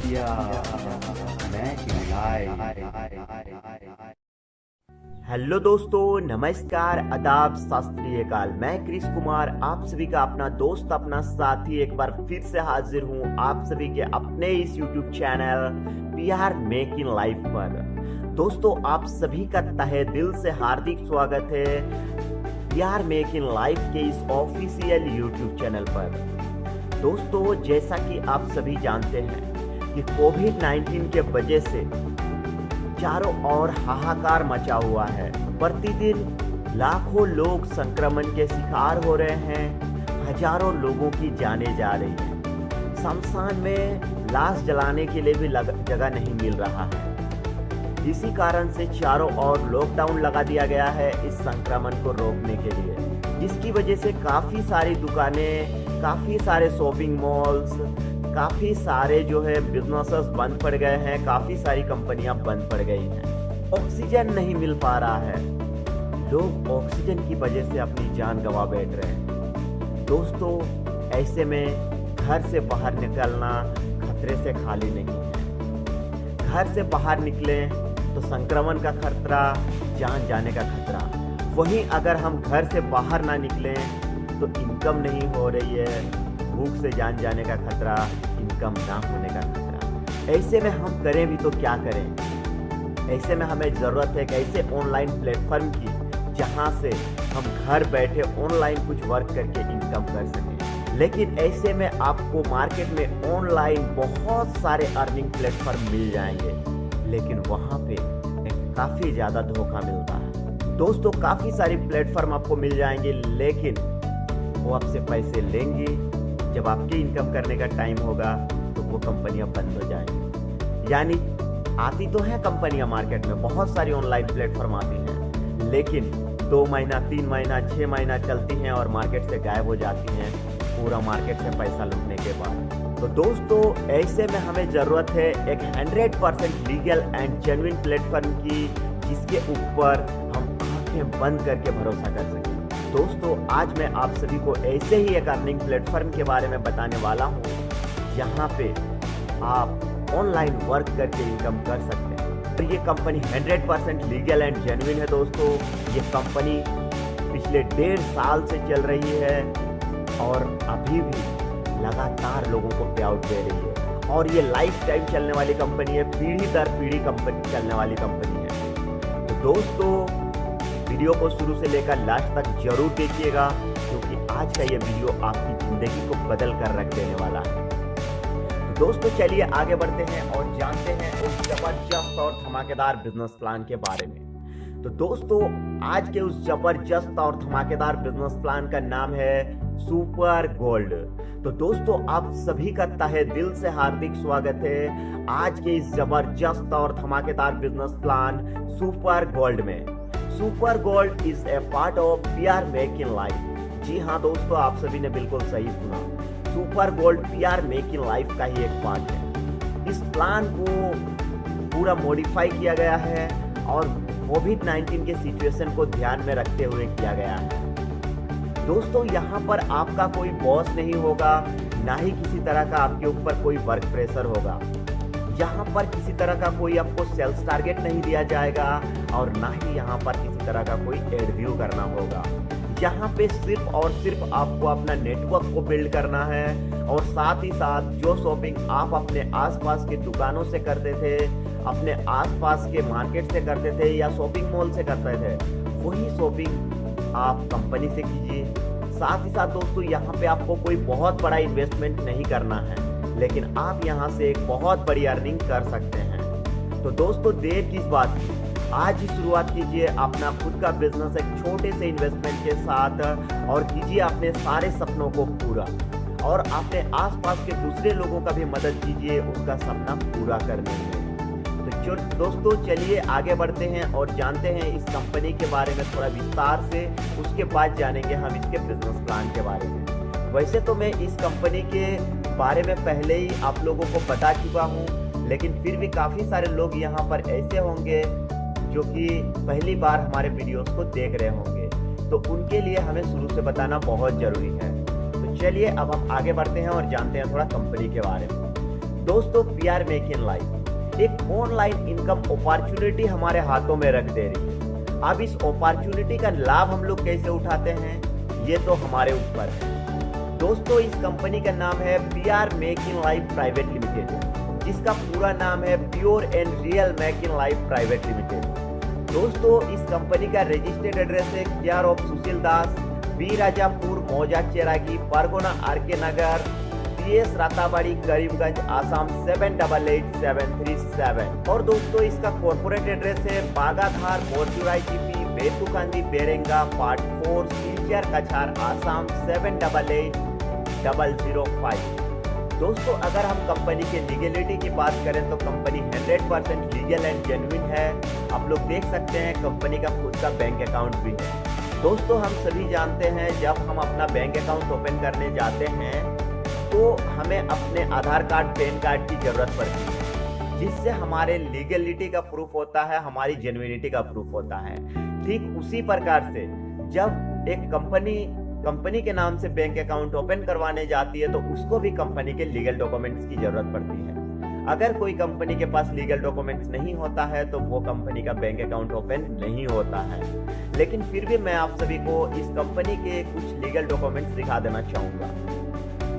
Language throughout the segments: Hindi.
हेलो दोस्तों, नमस्कार, आदाब, सत श्री अकाल। मैं क्रिस कुमार आप सभी का अपना दोस्त, अपना साथी एक बार फिर से हाजिर हूँ आप सभी के अपने इस YouTube channel PR make in life पर। दोस्तों, आप सभी का तहे दिल से हार्दिक स्वागत है पीआर मेक इन लाइफ के इस ऑफिशियल YouTube चैनल पर। दोस्तों, जैसा कि आप सभी जानते हैं कि कोविड-19 के वजह से चारों ओर हाहाकार मचा हुआ है। प्रतिदिन लाखों लोग संक्रमण के शिकार हो रहे हैं, हजारों लोगों की जानें जा रही हैं। शमशान में लाश जलाने के लिए भी जगह नहीं मिल रहा है। इसी कारण से चारों ओर लॉकडाउन लगा दिया गया है इस संक्रमण को रोकने के लिए, जिसकी वजह से काफ़ी सारी दुकानें, काफ़ी सारे शॉपिंग मॉल्स, काफ़ी सारे जो है बिजनेसेस बंद पड़ गए हैं, काफ़ी सारी कंपनियां बंद पड़ गई हैं। ऑक्सीजन नहीं मिल पा रहा है, लोग ऑक्सीजन की वजह से अपनी जान गंवा बैठ रहे हैं। दोस्तों, ऐसे में घर से बाहर निकलना खतरे से खाली नहीं है। घर से बाहर निकलें तो संक्रमण का खतरा, जान जाने का खतरा। वहीं अगर हम घर से बाहर ना निकलें तो इनकम नहीं हो रही है, भूख से जान जाने का खतरा, इनकम ना होने का खतरा। ऐसे में हम करें भी तो क्या करें? ऐसे में हमें ज़रूरत है एक ऐसे ऑनलाइन प्लेटफॉर्म की जहां से हम घर बैठे ऑनलाइन कुछ वर्क करके इनकम कर सकें। लेकिन ऐसे में आपको मार्केट में ऑनलाइन बहुत सारे अर्निंग प्लेटफॉर्म मिल जाएंगे, लेकिन वहां पे एक काफ़ी ज़्यादा धोखा मिलता है। दोस्तों, काफ़ी सारी प्लेटफॉर्म आपको मिल जाएंगे, लेकिन वो आपसे पैसे लेंगी। जब आपके इनकम करने का टाइम होगा तो वो कंपनियां बंद हो जाएंगी। यानी आती तो है कंपनियां मार्केट में, बहुत सारी ऑनलाइन प्लेटफॉर्म आती हैं, लेकिन 2 महीना, 3 महीना, 6 महीना चलती हैं और मार्केट से गायब हो जाती हैं, पूरा मार्केट से पैसा लूटने के बाद। तो दोस्तों, ऐसे में हमें ज़रूरत है एक 100% लीगल एंड जेन्युइन प्लेटफॉर्म की, जिसके ऊपर हम आंखें बंद करके भरोसा कर सकें। दोस्तों, आज मैं आप सभी को ऐसे ही एक अर्निंग प्लेटफॉर्म के बारे में बताने वाला हूँ, जहाँ पे आप ऑनलाइन वर्क करके इनकम कर सकते हैं। और ये कंपनी 100% लीगल एंड जेन्युइन है। दोस्तों, ये कंपनी पिछले 1.5 साल से चल रही है और अभी भी लगातार लोगों को पे आउट दे रही है। और ये लाइफ टाइम चलने वाली कंपनी है, पीढ़ी दर पीढ़ी कंपनी चलने वाली कंपनी है। तो दोस्तों, वीडियो को शुरू से लेकर लास्ट तक जरूर देखिएगा, क्योंकि आज का ये वीडियो आपकी ज़िंदगी को बदल कर रख देने वाला है। तो दोस्तों, चलिए आगे बढ़ते हैं और जानते हैं उस जबरदस्त और धमाकेदार बिजनेस प्लान के बारे में। तो दोस्तों, आज के उस जबरदस्त और धमाकेदार बिजनेस प्लान का नाम है सुपर गोल्ड। तो दोस्तों, आप सभी का तहे दिल से हार्दिक स्वागत है आज के इस जबरदस्त और धमाकेदार बिजनेस प्लान सुपर गोल्ड में। Super gold is a part of PR make in life. जी हाँ दोस्तों, आप सभी ने बिल्कुल सही सुना। Super gold PR make in life का ही एक पार्ट है। इस प्लान को पूरा मॉडिफाई किया गया है और कोविड-19 के सिचुएशन को ध्यान में रखते हुए किया गया है। दोस्तों, यहाँ पर आपका कोई बॉस नहीं होगा, ना ही किसी तरह का आपके ऊपर कोई वर्क प्रेशर होगा। यहाँ पर किसी तरह का कोई आपको सेल्स टारगेट नहीं दिया जाएगा और ना ही यहाँ पर किसी तरह का कोई एड व्यू करना होगा। यहाँ पे सिर्फ और सिर्फ आपको अपना नेटवर्क को बिल्ड करना है और साथ ही साथ जो शॉपिंग आप अपने आसपास के दुकानों से करते थे, अपने आसपास के मार्केट से करते थे या शॉपिंग मॉल से करते थे, वही शॉपिंग आप कंपनी से कीजिए। साथ ही साथ दोस्तों, यहाँ पे आपको कोई बहुत बड़ा इन्वेस्टमेंट नहीं करना है, लेकिन आप यहाँ से एक बहुत बड़ी अर्निंग कर सकते हैं। तो दोस्तों, देर किस बात की, आज ही शुरुआत कीजिए अपना खुद का बिजनेस एक छोटे से इन्वेस्टमेंट के साथ और कीजिए अपने सारे सपनों को पूरा, और अपने आसपास के दूसरे लोगों का भी मदद कीजिए उनका सपना पूरा करने में। तो दोस्तों, चलिए आगे बढ़ते हैं और जानते हैं इस कंपनी के बारे में थोड़ा विस्तार से। उसके बाद जानेंगे हम इसके बिजनेस प्लान के बारे में। वैसे तो मैं इस कंपनी के बारे में पहले ही आप लोगों को बता चुका हूँ, लेकिन फिर भी काफ़ी सारे लोग यहाँ पर ऐसे होंगे जो कि पहली बार हमारे वीडियोस को देख रहे होंगे, तो उनके लिए हमें शुरू से बताना बहुत ज़रूरी है। तो चलिए अब हम आगे बढ़ते हैं और जानते हैं थोड़ा कंपनी के बारे में। दोस्तों पीआर मेक इन लाइफ एक ऑनलाइन इनकम अपॉर्चुनिटी हमारे हाथों में रख दे रही है। अब इस अपॉर्चुनिटी का लाभ हम लोग कैसे उठाते हैं ये तो हमारे ऊपर है। दोस्तों इस कंपनी का नाम है PR make in life private limited, जिसका पूरा नाम है pure and real make in life private limited. दोस्तों इस कंपनी का रजिस्टर्ड एड्रेस है care of Sushil Das, B Rajapur, मौजा चेरागी, परगोना, आरके नगर, CS राताबाड़ी, करीमगंज, आसाम 788737। और दोस्तों इसका कॉर्पोरेट एड्रेस है बागाधार, मोरचुराई जीपी, बेतुकांदी, बेरेंगा, पार्ट 4, सिलचर, कछार, आसाम 788005। दोस्तों अगर हम कंपनी के लीगलिटी की बात करें तो कंपनी 100% लीगल एंड जेन्युइन है। आप लोग देख सकते हैं कंपनी का खुद का बैंक अकाउंट भी है। दोस्तों हम सभी जानते हैं जब हम अपना बैंक अकाउंट ओपन करने जाते हैं तो हमें अपने आधार कार्ड, पैन कार्ड की जरूरत पड़ती है, जिससे हमारे लीगलिटी का प्रूफ होता है, हमारी जेन्युइनिटी का प्रूफ होता है। ठीक उसी प्रकार से जब एक कंपनी के नाम से बैंक अकाउंट ओपन करवाने जाती है तो उसको भी कंपनी के लीगल डॉक्यूमेंट्स की जरूरत पड़ती है। अगर कोई कंपनी के पास लीगल डॉक्यूमेंट्स नहीं होता है तो वो कंपनी का बैंक अकाउंट ओपन नहीं होता है। लेकिन फिर भी मैं आप सभी को इस कंपनी के कुछ लीगल डॉक्यूमेंट्स दिखा देना चाहूंगा।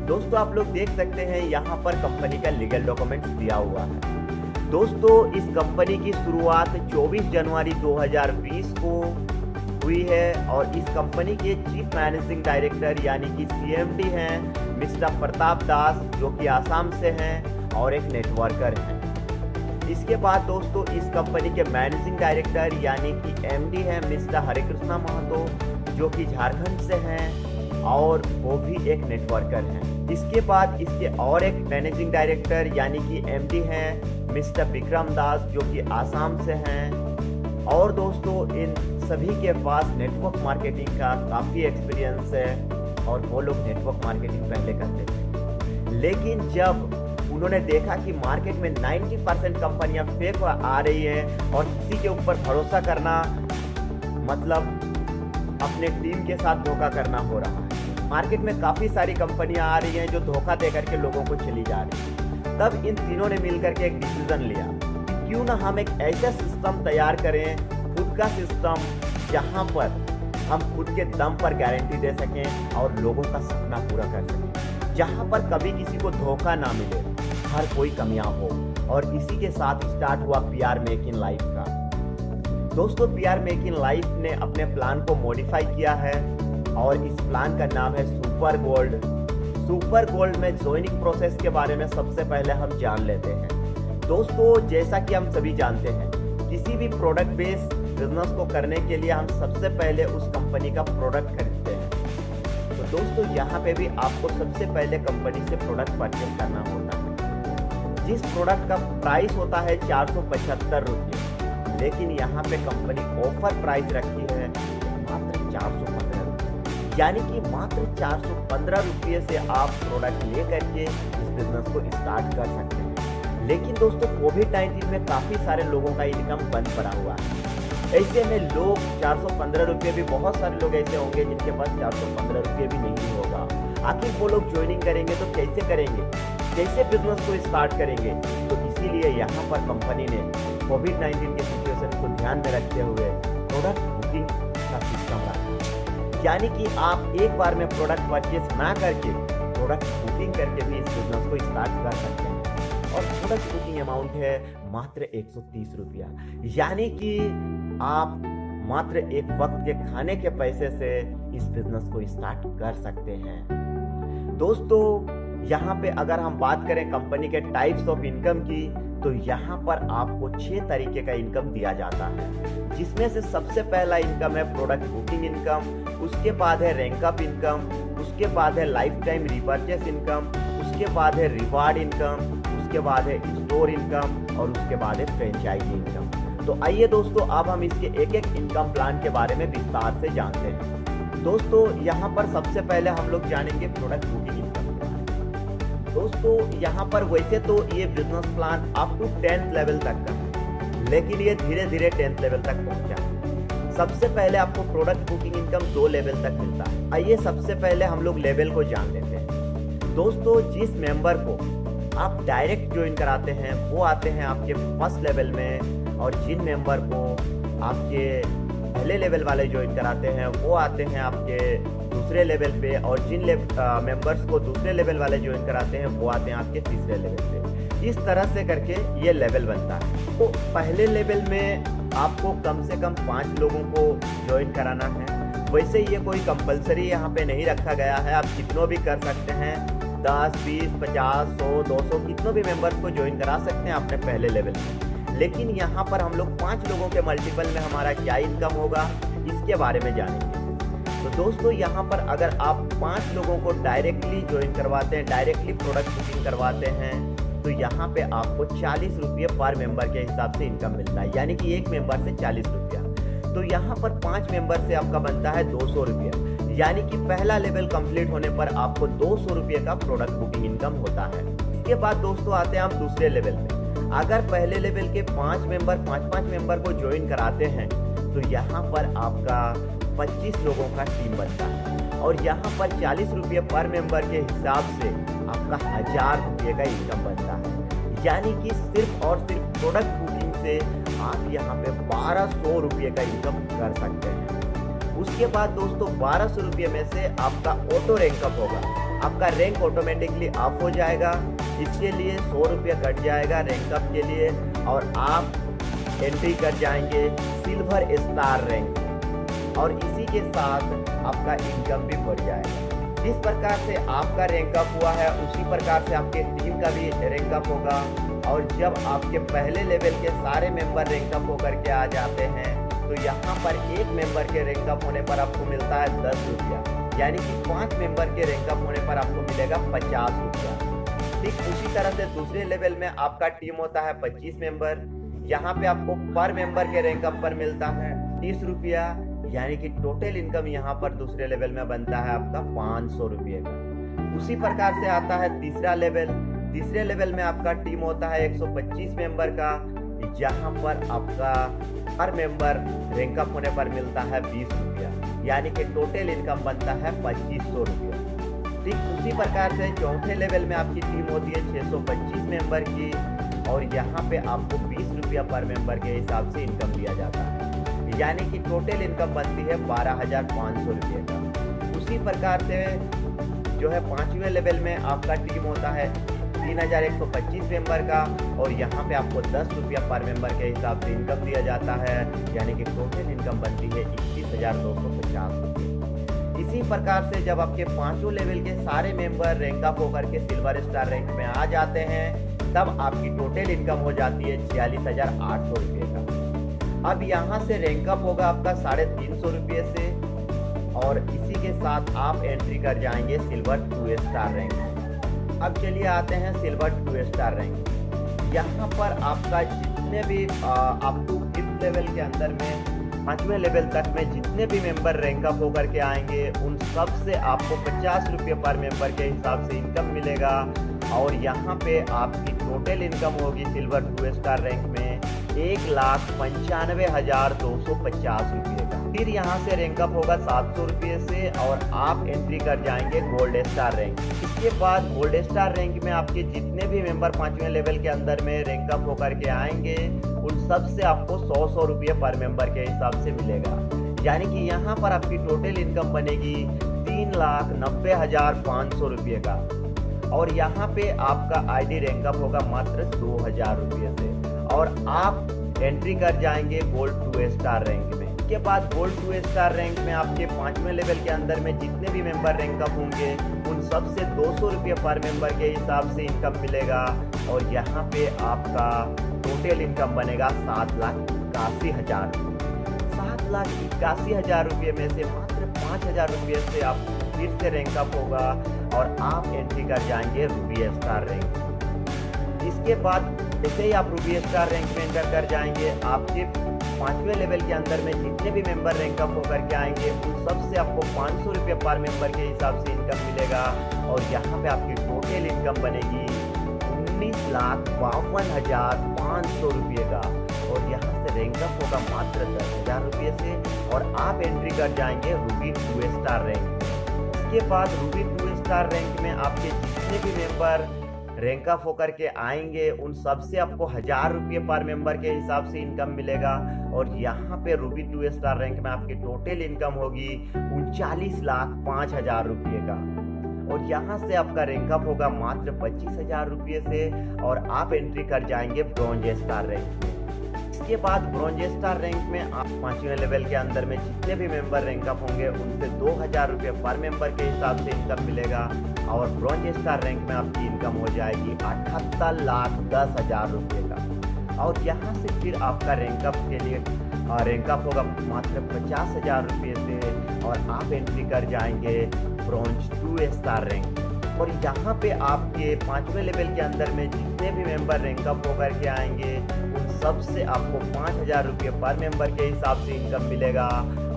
दोस्तों आप लोग देख सकते हैं यहाँ पर कंपनी का लीगल डॉक्यूमेंट्स दिया हुआ है। दोस्तों इस कंपनी की शुरुआत 24 जनवरी 2020 को हुई है और इस कंपनी के चीफ मैनेजिंग डायरेक्टर यानी कि CMD हैं मिस्टर प्रताप दास, जो कि आसाम से हैं और एक नेटवर्कर हैं। इसके बाद दोस्तों इस कंपनी के मैनेजिंग डायरेक्टर यानी कि MD हैं मिस्टर हरिकृष्णा महतो, जो कि झारखंड से हैं और वो भी एक नेटवर्कर हैं। इसके बाद इसके और एक मैनेजिंग डायरेक्टर यानी कि MD हैं मिस्टर विक्रम दास, जो कि आसाम से हैं। और दोस्तों इन सभी के पास नेटवर्क मार्केटिंग का काफ़ी एक्सपीरियंस है और वो लोग नेटवर्क मार्केटिंग पहले करते थे। लेकिन जब उन्होंने देखा कि मार्केट में 90% कंपनियां फेक आ रही हैं और किसी के ऊपर भरोसा करना मतलब अपने टीम के साथ धोखा करना हो रहा है। मार्केट में काफ़ी सारी कंपनियां आ रही हैं जो धोखा दे करके लोगों को चली जा रही हैं। तब इन तीनों ने मिल करके एक डिसीजन लिया, क्यों ना हम एक ऐसा सिस्टम तैयार करें, खुद का सिस्टम, जहां पर हम खुद के दम पर गारंटी दे सकें और लोगों का सपना पूरा कर सकें, जहां पर कभी किसी को धोखा ना मिले, हर कोई कामयाब हो। और इसी के साथ स्टार्ट हुआ पीआर मेक इन लाइफ का। दोस्तों पीआर मेक इन लाइफ ने अपने प्लान को मॉडिफाई किया है और इस प्लान का नाम है सुपर गोल्ड। सुपर गोल्ड में ज्वाइनिंग प्रोसेस के बारे में सबसे पहले हम जान लेते हैं। दोस्तों जैसा कि हम सभी जानते हैं किसी भी प्रोडक्ट बेस्ड बिजनेस को करने के लिए हम सबसे पहले उस कंपनी का प्रोडक्ट खरीदते हैं। तो दोस्तों यहाँ पे भी आपको सबसे पहले कंपनी से प्रोडक्ट परचेज करना होता है, जिस प्रोडक्ट का प्राइस होता है 475 रुपये। लेकिन यहाँ पे कंपनी ऑफर प्राइस रखी है मात्र 415 रुपये, यानी कि मात्र 415 रुपये से आप प्रोडक्ट ले करके इस बिजनेस को स्टार्ट कर सकते हैं। लेकिन दोस्तों कोविड-19 में काफ़ी सारे लोगों का इनकम बंद पड़ा हुआ है। ऐसे में लोग 415 रुपये भी, बहुत सारे लोग ऐसे होंगे जिनके पास 415 रुपये भी नहीं होगा। आखिर वो लोग ज्वाइनिंग करेंगे तो कैसे करेंगे, कैसे बिजनेस को स्टार्ट करेंगे? तो इसीलिए यहाँ पर कंपनी ने कोविड-19 के सिचुएशन को ध्यान में रखते हुए प्रोडक्ट बुकिंग का सिस्टम रखा, यानी कि आप एक बार में प्रोडक्ट परचेज ना करके प्रोडक्ट बुकिंग करके भी इस बिजनेस को स्टार्ट कर सकते हैं। और प्रोडक्ट बुकिंग अमाउंट है मात्र 130 रुपया, यानी कि आप मात्र एक वक्त के खाने के पैसे से इस बिजनेस को स्टार्ट कर सकते हैं। दोस्तों यहाँ पे अगर हम बात करें कंपनी के टाइप्स ऑफ इनकम की, तो यहाँ पर आपको 6 तरीके का इनकम दिया जाता है, जिसमें से सबसे पहला इनकम है प्रोडक्ट बुकिंग इनकम, उसके बाद है रैंक अप इनकम, उसके बाद है लाइफ टाइम रिपर्चेस इनकम, उसके बाद है रिवार्ड इनकम, उसके बाद है स्टोर इनकम और उसके बाद है फ्रेंचाइजी इनकम। तो आइए दोस्तों अब हम इसके एक एक इनकम प्लान के बारे में विस्तार से जानते हैं। दोस्तों यहाँ पर सबसे पहले हम लोग जानेंगे प्रोडक्ट बुकिंग इनकम। दोस्तों यहाँ पर वैसे तो ये business plan up to 10th level तक का है, लेकिन ये धीरे धीरे 10th लेवल तक पहुंचा। सबसे पहले आपको प्रोडक्ट बुकिंग इनकम 2 लेवल तक मिलता है। आइए सबसे पहले हम लोग लेवल को जान लेते हैं। दोस्तों जिस मेंबर को आप डायरेक्ट ज्वाइन कराते हैं वो आते हैं आपके फर्स्ट लेवल में, और जिन मेंबर को आपके पहले लेवल वाले ज्वाइन कराते हैं वो आते हैं आपके दूसरे लेवल पे, और जिन मेंबर्स को दूसरे लेवल वाले ज्वाइन कराते हैं वो आते हैं आपके तीसरे लेवल पे। इस तरह से करके ये लेवल बनता है। तो पहले लेवल में आपको कम से कम 5 लोगों को ज्वाइन कराना है। वैसे ये कोई कंपलसरी यहाँ पे नहीं रखा गया है, आप कितनों भी कर सकते हैं, 10, 20, 50, 100, 200 कितनों भी मेंबर्स को ज्वाइन करा सकते हैं अपने पहले लेवल में। लेकिन यहाँ पर हम लोग 5 लोगों के मल्टीपल में हमारा क्या इनकम होगा इसके बारे में जानेंगे। तो दोस्तों यहाँ पर अगर आप 5 लोगों को डायरेक्टली ज्वाइन करवाते हैं, डायरेक्टली प्रोडक्ट बुकिंग करवाते हैं, तो यहाँ पे आपको 40 रुपये पर मेंबर के हिसाब से इनकम मिलता है, यानी कि एक मेंबर से 40 रुपया। तो यहाँ पर 5 मेंबर से आपका बनता है 200 रुपया, यानी कि पहला लेवल कंप्लीट होने पर आपको 200 रुपये का प्रोडक्ट बुकिंग इनकम होता है। इसके बाद दोस्तों आते हैं हम दूसरे लेवल में। अगर पहले लेवल के 5 मेंबर को ज्वाइन कराते हैं तो यहाँ पर आपका 25 लोगों का टीम बनता है, और यहाँ पर 40 रुपये पर मेंबर के हिसाब से आपका 1000 रुपये का इनकम बनता है, यानी कि सिर्फ और सिर्फ प्रोडक्ट बुकिंग से आप यहाँ पे 1200 रुपये का इनकम कर सकते हैं। उसके बाद दोस्तों 1200 रुपये में से आपका ऑटो रैंकअप होगा, आपका रैंक ऑटोमेटिकली अप हो जाएगा। इसके लिए 100 रुपये कट जाएगा रैंकअप के लिए, और आप एंट्री कर जाएंगे सिल्वर स्टार रैंक, और इसी के साथ आपका इनकम भी बढ़ जाएगा। जिस प्रकार से आपका रैंकअप हुआ है उसी प्रकार से आपके टीम का भी रैंकअप होगा, और जब आपके पहले लेवल के सारे मेंबर रैंकअप होकर के आ जाते हैं तो यहाँ पर एक मेंबर के रैंकअप होने पर आपको मिलता है 10 रुपया, यानी कि 5 मेंबर के रैंकअप होने पर आपको मिलेगा 50 रुपया। ठीक उसी तरह से दूसरे लेवल में आपका टीम होता है 25 मेंबर, यहाँ पे आपको पर मेंबर के रैंकअप पर मिलता है 30 रुपया, यानी कि टोटल इनकम यहाँ पर दूसरे लेवल में बनता है आपका 500 रुपये का। उसी प्रकार से आता है तीसरा लेवल। तीसरे लेवल में आपका टीम होता है 125 मेंबर का, जहाँ पर आपका हर मेंबर रैंकअप होने पर मिलता है 20 रुपया, यानी कि टोटल इनकम बनता है 2500 रुपया। ठीक उसी प्रकार से चौथे लेवल में आपकी टीम होती है 625 मेंबर की, और यहाँ पे आपको 20 रुपया पर मेंबर के हिसाब से इनकम दिया जाता है, यानी कि टोटल इनकम बनती है 12,500 रुपये का। उसी प्रकार से जो है 5वें लेवल में आपका टीम होता है 3,125 मेंबर का, और यहाँ पे आपको 10 रुपया पर मेंबर के हिसाब से इनकम दिया जाता है, यानी कि टोटल इनकम बनती है 21,250 रुपये। इसी प्रकार से जब आपके 5वें लेवल के सारे मेंबर रैंक अप होकर के सिल्वर स्टार रैंक में आ जाते हैं, तब आपकी टोटल इनकम हो जाती है 46,800 रुपये का। अब यहाँ से रैंक अप होगा आपका 350 रुपये से, और इसी के साथ आप एंट्री कर जाएंगे सिल्वर 2 स्टार रैंक में। अब चलिए आते हैं सिल्वर 2 स्टार रैंक। यहाँ पर आपका जितने भी अप टू 5th लेवल के अंदर में 5वें लेवल तक में जितने भी मेंबर रैंक अप होकर के आएंगे उन सब से आपको 50 रुपये पर मेंबर के हिसाब से इनकम मिलेगा, और यहाँ पे आपकी टोटल इनकम होगी सिल्वर 2 स्टार रैंक में 1,95,250 रुपये का। फिर यहाँ से रैंकअप होगा 700 रुपये से, और आप एंट्री कर जाएंगे गोल्ड स्टार रैंक। इसके बाद गोल्ड स्टार रैंक में आपके जितने भी मेंबर 5वें लेवल के अंदर में रैंकअप होकर के आएंगे उन सब से आपको 100 रुपये पर मेंबर के हिसाब से मिलेगा, यानी कि यहाँ पर आपकी टोटल इनकम बनेगी 3,90,500 रुपये का, और यहाँ पे आपका आईडी रैंकअप होगा मात्र 2,000 रुपये से, और आप एंट्री कर जाएंगे गोल्ड 2 स्टार रैंक में। इसके बाद गोल्ड 2 स्टार रैंक में आपके 5वें लेवल के अंदर में जितने भी मेंबर रैंकअप होंगे उन सब से 200 रुपये पर मेंबर के हिसाब से इनकम मिलेगा, और यहाँ पे आपका टोटल इनकम बनेगा 7,81,000। 7,81,000 रुपये में से मात्र 5,000 रुपये से आप फिर से रैंकअप होगा, और आप एंट्री कर जाएंगे रूबी स्टार रैंक। इसके बाद जैसे ही आप रूबी स्टार रैंक में एंटर कर जाएंगे, आपके 5वें लेवल के अंदर में जितने भी मेंबर रैंकअप होकर के आएंगे उन सब से आपको 500 रुपये पर मेंबर के हिसाब से इनकम मिलेगा, और यहाँ पे आपकी टोटल इनकम बनेगी 19,52,500 रुपये का, और यहाँ से रैंकअप होगा मात्र 10,000 रुपये से, और आप एंट्री कर जाएंगे रूबी 2 स्टार रैंक में। इसके बाद रूबी 2 स्टार रैंक में आपके जितने भी मेंबर रैंक अप होकर के आएंगे उन सबसे आपको 1000 रुपये पर मेंबर के हिसाब से इनकम मिलेगा। और यहाँ पे रूबी 2 स्टार रैंक में आपकी टोटल इनकम होगी 39,05,000 रुपये का। और यहाँ से आपका रैंक अप होगा मात्र 25,000 रुपये से और आप एंट्री कर जाएंगे ब्रॉन्ज स्टार रैंक में। इसके बाद ब्रॉन्ज स्टार रैंक में आप 5वें लेवल के अंदर में जितने भी मेंबर रैंक अप होंगे उनसे 2,000 रुपये पर मेंबर के हिसाब से इनकम मिलेगा। और ब्रॉन्ज स्टार रैंक में आपकी इनकम हो जाएगी 78,10,000 रुपये का। और यहाँ से फिर आपका रैंक अप के लिए रैंक अप होगा मात्र 50,000 रुपये से और आप एंट्री कर जाएंगे ब्रॉन्ज 2 स्टार रैंक। और यहाँ पे आपके 5वें लेवल के अंदर में जितने भी मेंबर रैंक अप होकर के आएंगे उन सब से आपको 5,000 रुपये पर मेंबर के हिसाब से इनकम मिलेगा।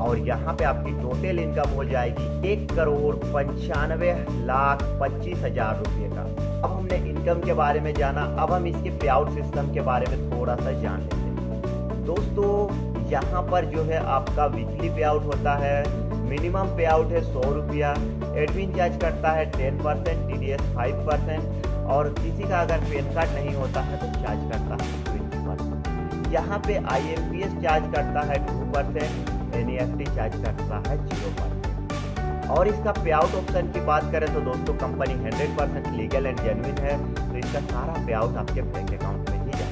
और यहाँ पे आपकी टोटल इनकम हो जाएगी 1,95,25,000 रुपये का। अब हमने इनकम के बारे में जाना, अब हम इसके पे आउट सिस्टम के बारे में थोड़ा सा जान लेते हैं। दोस्तों यहाँ पर जो है आपका वीकली पे आउट होता है। मिनिमम पे आउट है 100 रुपया। एडमिन चार्ज करता है 10%, TDS 5% और किसी का अगर पैन कार्ड नहीं होता है तो चार्ज करता है 20%। यहाँ पे IMPS चार्ज करता है 2%, NEFT चार्ज करता है 0%। और इसका पे आउट ऑप्शन की बात करें तो दोस्तों कंपनी 100% लीगल एंड जेन्युइन है, तो इसका सारा पे आउट आपके बैंक अकाउंट में ही जाएगा।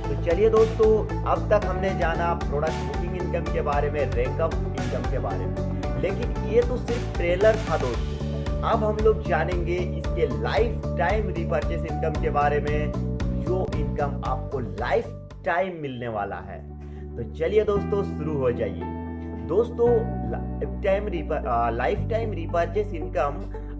तो चलिए दोस्तों, अब तक हमने जाना प्रोडक्ट बुकिंग इनकम के बारे में, रैंक अप इनकम के बारे में, लेकिन ये तो सिर्फ ट्रेलर था दोस्तों। अब हम लोग जानेंगे इसके लाइफ टाइम रिपर्चेस इनकम के बारे में, जो इनकम आपको लाइफ टाइम मिलने वाला है। तो चलिए दोस्तों शुरू हो जाइए। दोस्तों लाइफ टाइम रिपर्चेस इनकम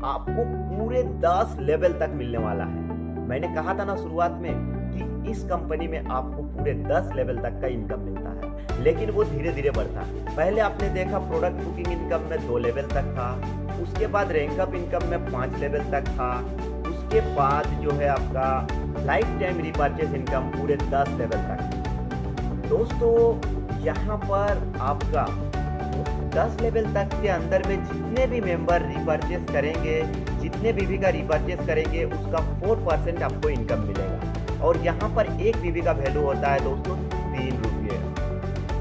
आपको पूरे 10 लेवल तक मिलने वाला है। मैंने कहा था ना शुरुआत में कि इस कंपनी में आपको पूरे 10 लेवल तक का इनकम मिलता है, लेकिन वो धीरे धीरे बढ़ता है। पहले आपने देखा प्रोडक्ट बुकिंग इनकम में 2 लेवल तक था, उसके बाद रैंक अप इनकम में 5 लेवल तक था, उसके बाद जो है आपका लाइफ टाइम रिपर्चेस इनकम पूरे 10 लेवल तक। दोस्तों यहाँ पर आपका 10 लेवल तक के अंदर में जितने भी मेंबर रिपर्चेस करेंगे, जितने बीबी का रिपर्चेस करेंगे उसका 4% आपको इनकम मिलेगा। और यहाँ पर एक बीबी का वैल्यू होता है दोस्तों 3 रुपये।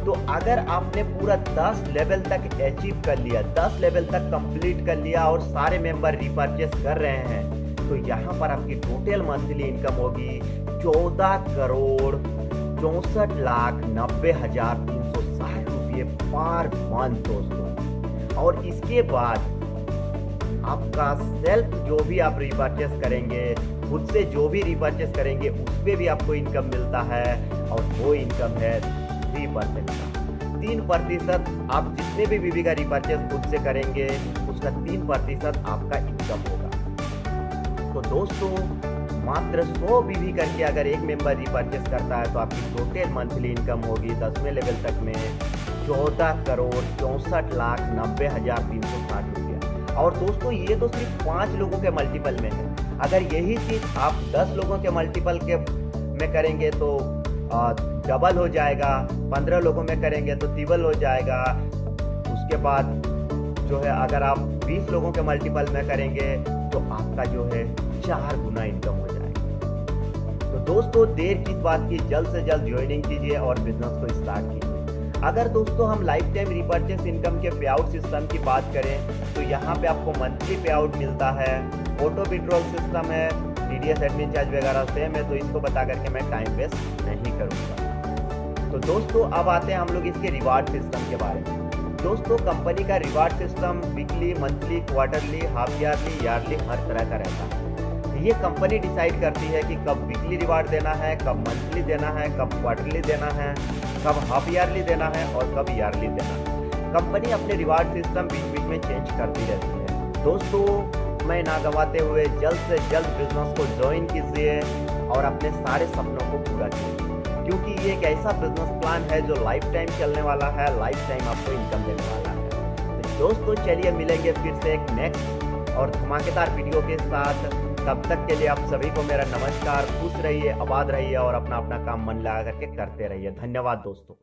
तो अगर आपने पूरा 10 लेवल तक अचीव कर लिया, 10 लेवल तक कंप्लीट कर लिया और सारे मेंबर रिपर्चेस कर रहे हैं, तो यहाँ पर आपकी टोटल मंथली इनकम होगी 14,64,90,360 रुपये पर मंथ दोस्तों। और इसके बाद आपका सेल्फ जो भी आप रिपर्चेस करेंगे, खुद से जो भी रिपर्चेस करेंगे उस पे भी आपको इनकम मिलता है, और वो इनकम है 3% का। 3% आप जितने भी बीबी का रिपर्चेस खुद से करेंगे उसका 3% आपका इनकम होगा। तो दोस्तों मात्र 100 बीबी करके अगर एक मेंबर रिपर्चेस करता है तो आपकी टोटल मंथली इनकम होगी 10वें लेवल तक में 14,64,90,360 रुपया। और दोस्तों ये तो सिर्फ 5 लोगों के मल्टीपल में है। अगर यही चीज आप 10 लोगों के मल्टीपल के में करेंगे तो डबल हो जाएगा, 15 लोगों में करेंगे तो ट्रिपल हो जाएगा। उसके बाद जो है अगर आप 20 लोगों के मल्टीपल में करेंगे तो आपका जो है 4 गुना इनकम हो जाएगा। तो दोस्तों देर किस बात की, जल्द से जल्द ज्वाइनिंग कीजिए और बिजनेस को स्टार्ट कीजिए। अगर दोस्तों हम लाइफ टाइम रिपर्चेस इनकम के पे आउट सिस्टम की बात करें तो यहाँ पे आपको मंथली पे आउट मिलता है, ऑटो विड्रॉल सिस्टम है, TDS एडमिन चार्ज वगैरह सेम है, तो इसको बता करके मैं टाइम वेस्ट नहीं करूँगा। तो दोस्तों अब आते हैं हम लोग इसके रिवार्ड सिस्टम के बारे में। दोस्तों कंपनी का reward system weekly, monthly, quarterly, half yearly, yearly हर तरह का रहता है। ये कंपनी डिसाइड करती है कि कब वीकली रिवार्ड देना है, कब मंथली देना है, कब क्वार्टरली देना है, कब हाफ ईयरली देना है और कब ईयरली देना है। कंपनी अपने रिवार्ड सिस्टम बीच बीच में चेंज करती रहती है। दोस्तों मैं ना गंवाते हुए जल्द से जल्द बिजनेस को ज्वाइन कीजिए और अपने सारे सपनों को पूरा कीजिए, क्योंकि ये एक ऐसा बिजनेस प्लान है जो लाइफ टाइम चलने वाला है, लाइफ टाइम आपको इनकम देने वाला है। तो दोस्तों चलिए मिलेंगे फिर से एक नेक्स्ट और धमाकेदार वीडियो के साथ। तब तक के लिए आप सभी को मेरा नमस्कार। खुश रहिए, आबाद रहिए और अपना अपना काम मन लगा करके करते रहिए। धन्यवाद दोस्तों।